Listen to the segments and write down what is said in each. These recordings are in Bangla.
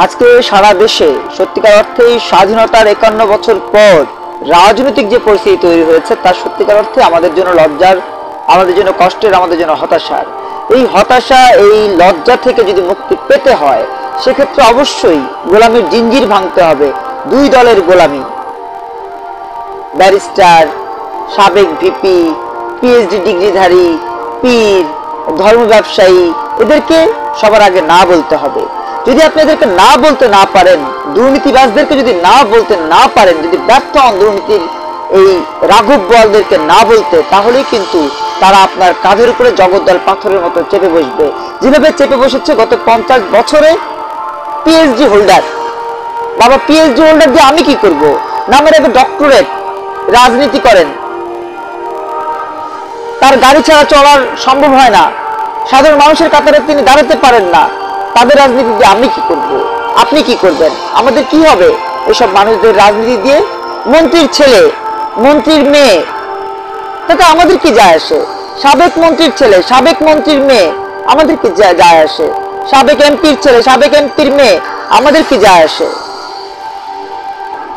আজকে সারা দেশে সত্যিকার অর্থেই স্বাধীনতার 51 বছর পর রাজনৈতিক যে পরিস্থিতি তৈরি হয়েছে তা সত্যিকার অর্থে আমাদের জন্য লজ্জার, আমাদের জন্য কষ্টের, আমাদের জন্য হতাশার। এই হতাশা, এই লজ্জা থেকে যদি মুক্তি পেতে হয় সেক্ষেত্রে অবশ্যই গোলামির জিঞ্জির ভাঙতে হবে। দুই দলের গোলামি, ব্যারিস্টার, সাবেক ভিপি, পিএইচডি ডিগ্রিধারী, পীর, ধর্ম ব্যবসায়ী, এদেরকে সবার আগে না বলতে হবে। যদি আপনি এদেরকে না বলতে না পারেন, দুর্নীতিবাজদেরকে যদি না বলতে না পারেন, যদি ব্যর্থ হন দুর্নীতির এই রাঘব বোয়ালদেরকে না বলতে, তাহলেই কিন্তু তারা আপনার কাঁধের উপরে জগদ্দল পাথরের মতো চেপে বসবে, যেভাবে চেপে বসেছে গত 50 বছরে পিএইচডি হোল্ডার। বাবা, পিএইচডি হোল্ডার দিয়ে আমি কি করব? নামের আগে ডক্টরেট, রাজনীতি করেন, তার গাড়ি ছাড়া চলার সম্ভব হয় না, সাধারণ মানুষের কাতারে তিনি দাঁড়াতে পারেন না, তাদের রাজনীতি দিয়ে আমি কি করব? আপনি কি করবেন? আমাদের কি হবে এসব মানুষদের রাজনীতি দিয়ে? মন্ত্রীর ছেলে, মন্ত্রীর মেয়ে, তাতে আমাদের কি যায় আসে? সাবেক মন্ত্রীর ছেলে, সাবেক মন্ত্রীর মেয়ে, আমাদের কি যায় আসে? সাবেক এমপির ছেলে, সাবেক এমপির মেয়ে, আমাদের কি যায় আসে?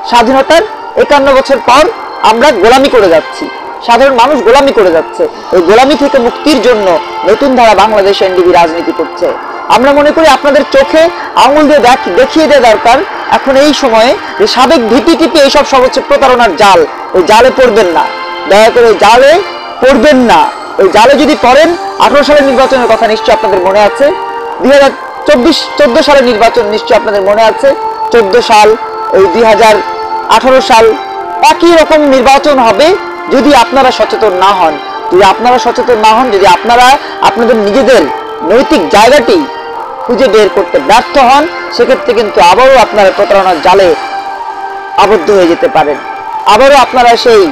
স্বাধীনতার 51 বছর পর আমরা গোলামি করে যাচ্ছি, সাধারণ মানুষ গোলামি করে যাচ্ছে। এই গোলামি থেকে মুক্তির জন্য নতুন ধারা বাংলাদেশ এনডিবি রাজনীতি করছে। আমরা মনে করি আপনাদের চোখে আঙুল দিয়ে দেখিয়ে দেওয়া দরকার এখন এই সময়ে যে সাবেক ভিপি টিপি এইসব সব হচ্ছে প্রতারণার জাল। ওই জালে পড়বেন না, দয়া করে জালে পড়বেন না। ওই জালে যদি পড়েন, 18 সালের নির্বাচনের কথা নিশ্চয় আপনাদের মনে আছে, 2014 সালের নির্বাচন নিশ্চয় আপনাদের মনে আছে। 14 সাল, এই 2018 সাল, একই রকম নির্বাচন হবে যদি আপনারা সচেতন না হন। যদি আপনারা সচেতন না হন, যদি আপনারা আপনাদের নিজেদের নৈতিক জায়গাটি খুঁজে বের করতে ব্যর্থ হন, সেক্ষেত্রে কিন্তু আবারও আপনারা প্রতারণার জালে আবদ্ধ হয়ে যেতে পারেন, আবারও আপনারা সেই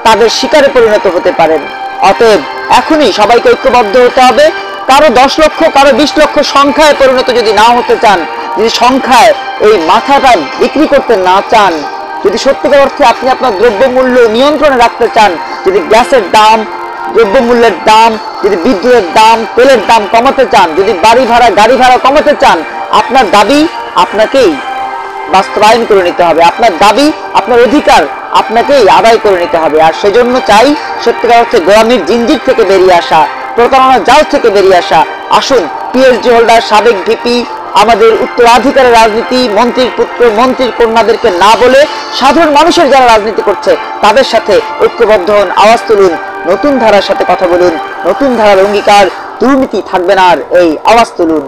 তাদের শিকারে পরিণত হতে পারেন। অতএব এখনই সবাইকে ঐক্যবদ্ধ হতে হবে। কারো 10 লক্ষ, কারো 20 লক্ষ সংখ্যায় পরিণত যদি না হতে চান, যদি সংখ্যায় এই মাথাটা বিক্রি করতে না চান, যদি সত্যিকার অর্থে আপনি আপনার দ্রব্যমূল্য নিয়ন্ত্রণে রাখতে চান, যদি গ্যাসের দাম, দ্রব্যমূল্যের দাম, যদি বিদ্যুতের দাম, তেলের দাম কমাতে চান, যদি বাড়ি ভাড়া, গাড়ি ভাড়া কমাতে চান, আপনার দাবি আপনাকেই বাস্তবায়ন করে নিতে হবে। আপনার দাবি, আপনার অধিকার আপনাকেই আদায় করে নিতে হবে। আর সেজন্য চাই সত্যিকার অর্থে গোলামির জিঞ্জির থেকে বেরিয়ে আসা, প্রতারণার জাল থেকে বেরিয়ে আসা। আসুন, পিএইচডি হোল্ডার, সাবেক ভিপি, আমাদের উত্তরাধিকারের রাজনীতি, মন্ত্রীর পুত্র, মন্ত্রীর কন্যাদেরকে না বলে সাধারণ মানুষের যারা রাজনীতি করছে তাদের সাথে ঐক্যবদ্ধ হন, আওয়াজ তুলুন, নতুন ধারার সাথে কথা বলুন, নতুন ধারার অঙ্গীকার, দুর্নীতি থাকবে না আর, এই আওয়াজ তুলুন।